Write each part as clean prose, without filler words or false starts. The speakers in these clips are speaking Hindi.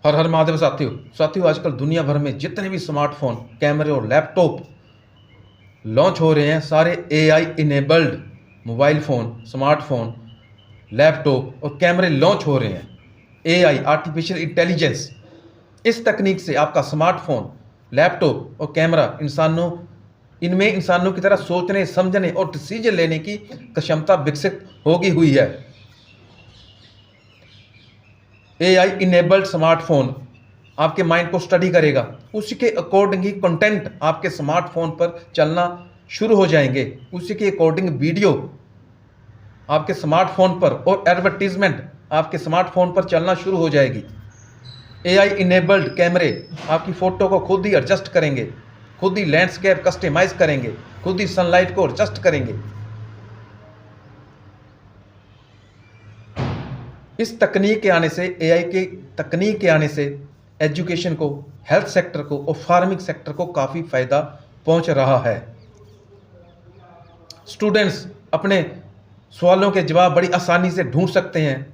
हर हर महादेव साथियों आजकल दुनिया भर में जितने भी स्मार्टफोन, कैमरे और लैपटॉप लॉन्च हो रहे हैं, सारे AI enabled mobile phone, smartphone, laptop और कैमरे लॉन्च हो रहे हैं। एआई, आर्टिफिशियल इंटेलिजेंस, इस तकनीक से आपका स्मार्टफोन, लैपटॉप और कैमरा इनमें इंसानों की तरह सोचने, समझने और डिसीजन लेने की क्षमता विकसित होगी हुई है। एआई इनेबल्ड स्मार्टफोन आपके माइंड को स्टडी करेगा, उसी के अकॉर्डिंग ही कंटेंट आपके स्मार्टफोन पर चलना शुरू हो जाएंगे, उसी के अकॉर्डिंग वीडियो आपके स्मार्टफोन पर और एडवर्टीजमेंट आपके स्मार्टफोन पर चलना शुरू हो जाएगी। एआई इनेबल्ड कैमरे आपकी फ़ोटो को खुद ही एडजस्ट करेंगे, खुद ही लैंडस्केप कस्टमाइज करेंगे, खुद ही सनलाइट को एडजस्ट करेंगे। इस तकनीक के आने से, एआई के तकनीक के आने से एजुकेशन को, हेल्थ सेक्टर को और फार्मिंग सेक्टर को काफ़ी फ़ायदा पहुंच रहा है। स्टूडेंट्स अपने सवालों के जवाब बड़ी आसानी से ढूंढ सकते हैं,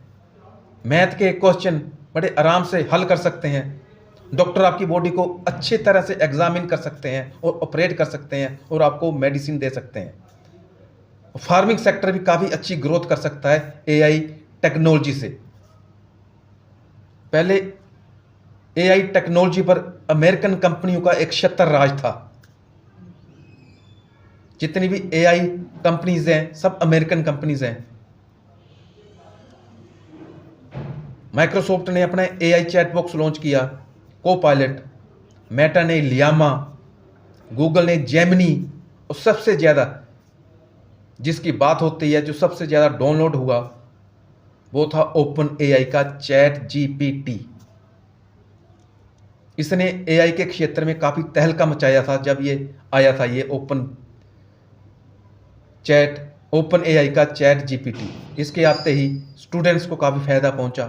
मैथ के क्वेश्चन बड़े आराम से हल कर सकते हैं, डॉक्टर आपकी बॉडी को अच्छे तरह से एग्जामिन कर सकते हैं और ऑपरेट कर सकते हैं और आपको मेडिसिन दे सकते हैं। फार्मिंग सेक्टर भी काफ़ी अच्छी ग्रोथ कर सकता है एआई टेक्नोलॉजी से। पहले एआई टेक्नोलॉजी पर अमेरिकन कंपनियों का एक छत्र राज था। जितनी भी एआई कंपनीज हैं सब अमेरिकन कंपनीज हैं। माइक्रोसॉफ्ट ने अपना एआई चैट बॉक्स लॉन्च किया, कोपायलट, मेटा ने लियामा, गूगल ने जेमिनी, और सबसे ज़्यादा जिसकी बात होती है, जो सबसे ज़्यादा डाउनलोड हुआ, वो था ओपन एआई का चैट जीपीटी। इसने एआई के क्षेत्र में काफ़ी तहलका मचाया था जब ये आया था, ये ओपन एआई का चैट जीपीटी। इसके आते ही स्टूडेंट्स को काफ़ी फ़ायदा पहुंचा।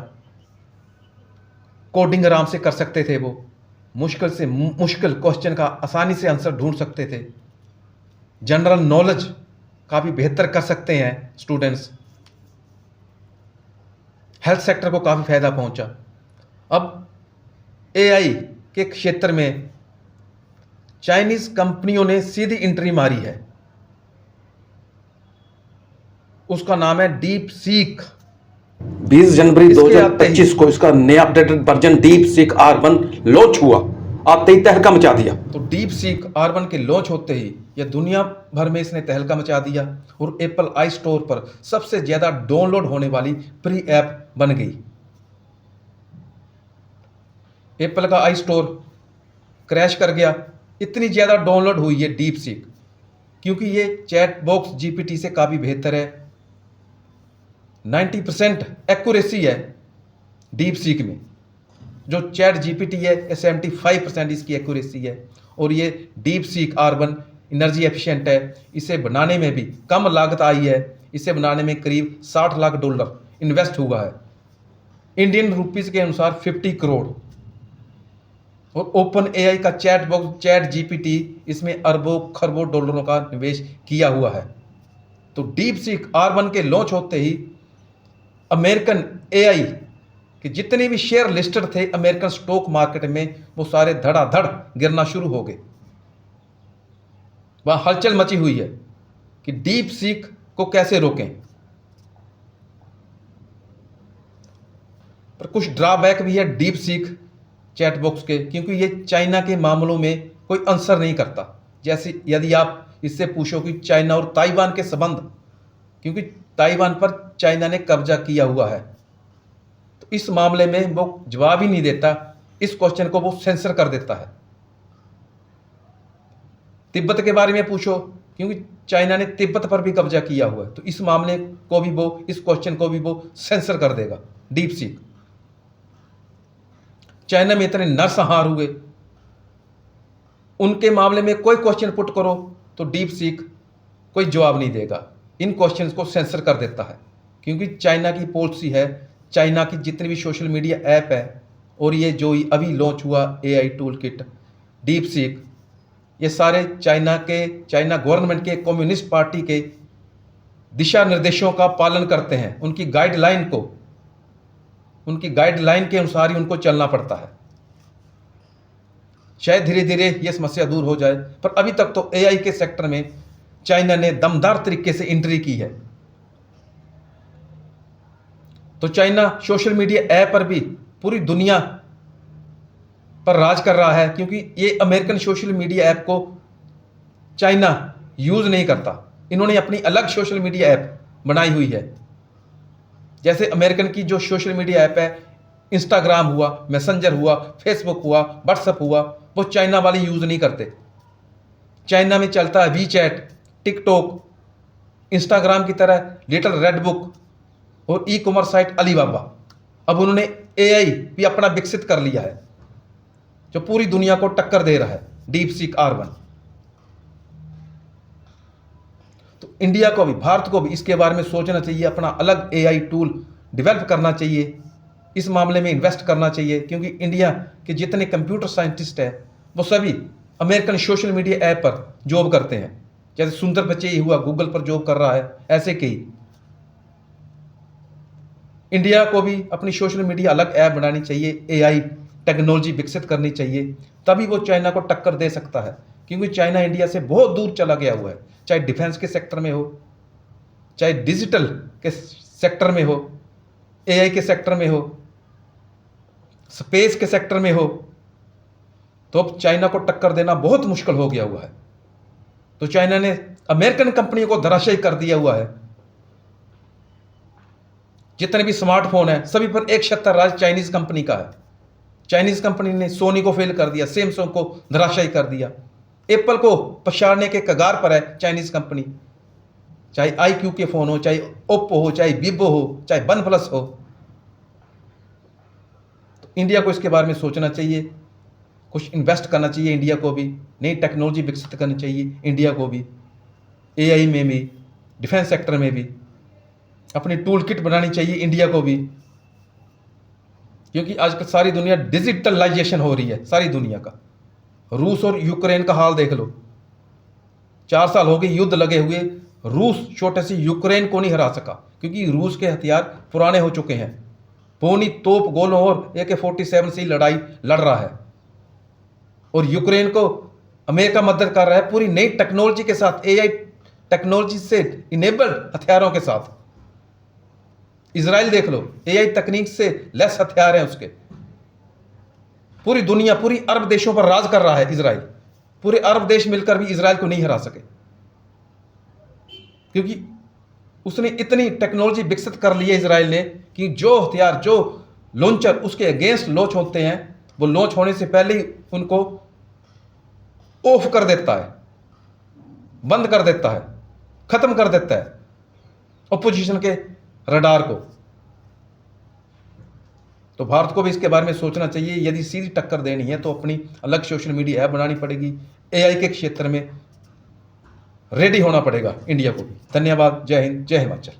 कोडिंग आराम से कर सकते थे, वो मुश्किल से मुश्किल क्वेश्चन का आसानी से आंसर ढूंढ सकते थे। जनरल नॉलेज काफ़ी बेहतर कर सकते हैं स्टूडेंट्स। हेल्थ सेक्टर को काफ़ी फ़ायदा पहुंचा। अब एआई के क्षेत्र में चाइनीज़ कंपनियों ने सीधी एंट्री मारी है। उसका नाम है डीप सीक। 20 जनवरी 2025 को इसका नया updated version deep seek R1 launch हुआ, आते ही तहलका मचा दिया। तो डीप सीक R1 के लॉन्च होते ही यह दुनिया भर में इसने तहलका मचा दिया और एप्पल आई स्टोर पर सबसे ज़्यादा डाउनलोड होने वाली प्री ऐप बन गई। एप्पल का आई स्टोर क्रैश कर गया, इतनी ज़्यादा डाउनलोड हुई है डीप सीक, क्योंकि ये चैट बॉक्स जीपीटी से काफ़ी बेहतर है। 90% एक्यूरेसी है डीप सीक में। जो चैट जीपीटी है 75% इसकी एक्यूरेसी है। और ये deep seek R1 energy efficient है। इसे बनाने में भी कम लागत आई है। इसे बनाने में करीब $60 लाख इन्वेस्ट हुआ है, इंडियन रुपीज़ के अनुसार 50 करोड़। और ओपन एआई का चैट बॉक्स चैट जीपीटी, इसमें अरबों खरबों डॉलरों का निवेश किया हुआ है। तो डीप सीक R1 के लॉन्च होते ही अमेरिकन एआई के जितने भी शेयर लिस्टेड थे अमेरिकन स्टॉक मार्केट में, वो सारे धड़ाधड़ गिरना शुरू हो गए। वहाँ हलचल मची हुई है कि डीप सीक को कैसे रोकें। पर कुछ ड्रॉबैक भी है डीप सीक चैट बॉक्स के, क्योंकि ये चाइना के मामलों में कोई आंसर नहीं करता। जैसे यदि आप इससे पूछो कि चाइना और ताइवान के संबंध, क्योंकि ताइवान पर चाइना ने कब्जा किया हुआ है, तो इस मामले में वो जवाब ही नहीं देता। इस क्वेश्चन को वो सेंसर कर देता है। तिब्बत के बारे में पूछो, क्योंकि चाइना ने तिब्बत पर भी कब्जा किया हुआ है, तो इस मामले को भी वो, इस क्वेश्चन को भी वो सेंसर कर देगा डीप सीक। चाइना में इतने नरसंहार हुए, उनके मामले में कोई क्वेश्चन पुट करो तो डीप सीक कोई जवाब नहीं देगा। इन क्वेश्चंस को सेंसर कर देता है, क्योंकि चाइना की पॉलिसी है। चाइना की जितनी भी सोशल मीडिया ऐप है और ये जो अभी लॉन्च हुआ AI tool kit deep seek, ये सारे चाइना गवर्नमेंट के, कम्युनिस्ट पार्टी के दिशा निर्देशों का पालन करते हैं, उनकी गाइडलाइन को, उनकी गाइडलाइन के अनुसार ही उनको चलना पड़ता है। शायद धीरे धीरे ये समस्या दूर हो जाए, पर अभी तक तो एआई के सेक्टर में चाइना ने दमदार तरीके से एंट्री की है। तो चाइना सोशल मीडिया ऐप पर भी पूरी दुनिया पर राज कर रहा है, क्योंकि ये अमेरिकन सोशल मीडिया ऐप को चाइना यूज नहीं करता। इन्होंने अपनी अलग सोशल मीडिया ऐप बनाई हुई है। जैसे अमेरिकन की जो सोशल मीडिया ऐप है, इंस्टाग्राम हुआ, मैसेंजर हुआ, फेसबुक हुआ, व्हाट्सएप हुआ, वो चाइना वाले यूज नहीं करते। चाइना में चलता है वीचैट, टिकटॉक, इंस्टाग्राम की तरह लिटिल रेड बुक और ई कॉमर्स साइट अलीबाबा। अब उन्होंने एआई भी अपना विकसित कर लिया है, जो पूरी दुनिया को टक्कर दे रहा है, डीपसीक R1। तो इंडिया को भी, भारत को भी इसके बारे में सोचना चाहिए, अपना अलग एआई टूल डेवलप करना चाहिए, इस मामले में इन्वेस्ट करना चाहिए, क्योंकि इंडिया के जितने कंप्यूटर साइंटिस्ट हैं वो सभी अमेरिकन सोशल मीडिया ऐप पर जॉब करते हैं। जैसे सुंदर पिचई हुआ, गूगल पर जॉब कर रहा है, ऐसे कई। इंडिया को भी अपनी सोशल मीडिया अलग ऐप बनानी चाहिए, एआई टेक्नोलॉजी विकसित करनी चाहिए, तभी वो चाइना को टक्कर दे सकता है। क्योंकि चाइना इंडिया से बहुत दूर चला गया हुआ है, चाहे डिफेंस के सेक्टर में हो, चाहे डिजिटल के सेक्टर में हो, एआई के सेक्टर में हो, स्पेस के सेक्टर में हो, तो अब चाइना को टक्कर देना बहुत मुश्किल हो गया हुआ है। तो चाइना ने अमेरिकन कंपनियों को धराशायी कर दिया हुआ है। जितने भी स्मार्टफोन है सभी पर एक छत्तर राज चाइनीज कंपनी का है। चाइनीज कंपनी ने सोनी को फेल कर दिया, सैमसंग को धराशायी कर दिया, एप्पल को पछाड़ने के कगार पर है चाइनीज कंपनी। चाहे IQ के फोन हो, चाहे ओप्पो हो, चाहे वीवो हो, चाहे वन प्लस हो। तो इंडिया को इसके बारे में सोचना चाहिए, कुछ इन्वेस्ट करना चाहिए इंडिया को भी, नई टेक्नोलॉजी विकसित करनी चाहिए इंडिया को भी, एआई में भी, डिफेंस सेक्टर में भी अपनी टूल किट बनानी चाहिए इंडिया को भी। क्योंकि आजकल सारी दुनिया डिजिटलाइजेशन हो रही है, सारी दुनिया का। रूस और यूक्रेन का हाल देख लो, 4 साल हो गए युद्ध लगे हुए, रूस छोटे से यूक्रेन को नहीं हरा सका, क्योंकि रूस के हथियार पुराने हो चुके हैं। पौनी तोप गोलों और AK-47 से लड़ाई लड़ रहा है, और यूक्रेन को अमेरिका मदद कर रहा है पूरी नई टेक्नोलॉजी के साथ, एआई टेक्नोलॉजी से इनेबल्ड हथियारों के साथ। इजराइल देख लो, एआई तकनीक से लेस हथियार हैं उसके। पूरी दुनिया, पूरी अरब देशों पर राज कर रहा है इजराइल। पूरे अरब देश मिलकर भी इजराइल को नहीं हरा सके, क्योंकि उसने इतनी टेक्नोलॉजी विकसित कर ली है इजराइल ने कि जो हथियार, जो लॉन्चर उसके अगेंस्ट लॉन्च होते हैं, वो लॉन्च होने से पहले ही उनको ऑफ कर देता है, बंद कर देता है, खत्म कर देता है ऑपोजिशन के रडार को। तो भारत को भी इसके बारे में सोचना चाहिए। यदि सीधी टक्कर देनी है तो अपनी अलग सोशल मीडिया ऐप बनानी पड़ेगी, एआई के क्षेत्र में रेडी होना पड़ेगा इंडिया को भी। धन्यवाद। जय हिंद, जय हिमाचल।